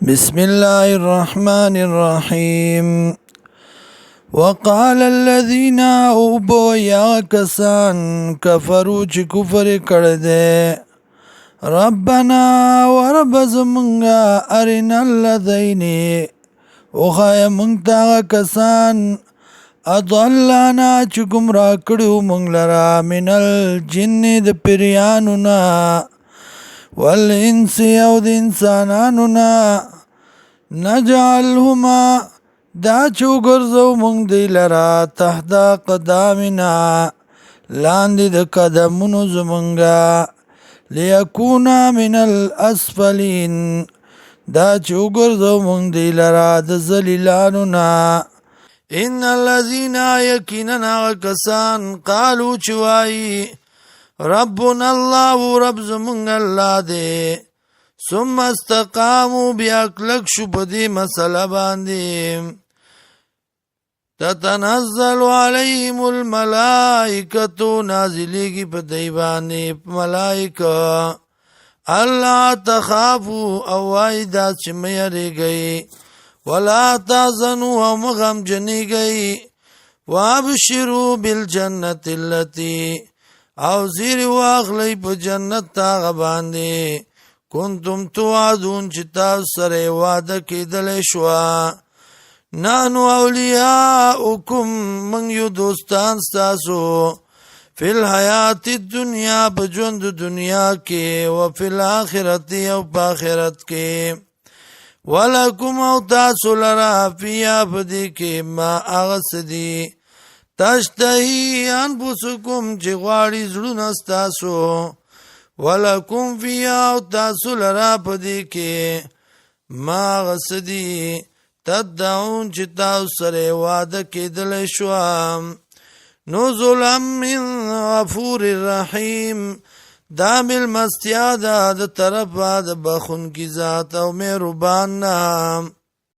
بسم الله الرحمن الرحيم وقال الذين اوبو یا کسان کفرو چې کفر کړه ربنا ورب زمونږه ارنا الذين او خای مونږ تا کسان اضلنا چې گمراه کړو مونږ لرا من الجن د پریانو نا والانس او د انسانانو نا نجعلهما دا چوګرزو مونږ دی لرا تحت قدامنا لاندې د قدمونو زمونږه ليكونا من الاسفلين دا چوګرزو مونږ دی لرا د ذلیلانو نا ان الذين يكننا كسان قالوا چوای ربنا الله رب زمونږ الله دی ثم استقاموا بیا کلک شو بدی مسئله باندې تتنزل عليهم الملائکه نازلیږي په دی باندې ملائکه الله تخافوا او وایدا چې مې یریږي ولا تحزنوا او مغم جنیږي وابشروا بالجنه التي او زیر واغلی په جنت تا باندې کنتم توعدون چې تاسو سره وعده کېدلې شو نانو اولیاءکم من یو دوستان تاسو فی الحیات الدنیا په ژوند دنیا کې او فی الاخرت او په آخرت کې ولکم او تاسو لرا فیا بدی کې ما اغسدی تشتهی انفسکم چې غواړي زړونه ستاسو ولکم فیا او تاسو لرا پدې کې ما غسدی تدعون چې تاسو سره وعده کېدل شو نزلا من غفور الرحیم دا مل مستیاده د طرف د بخون کی ذات او مهربان نام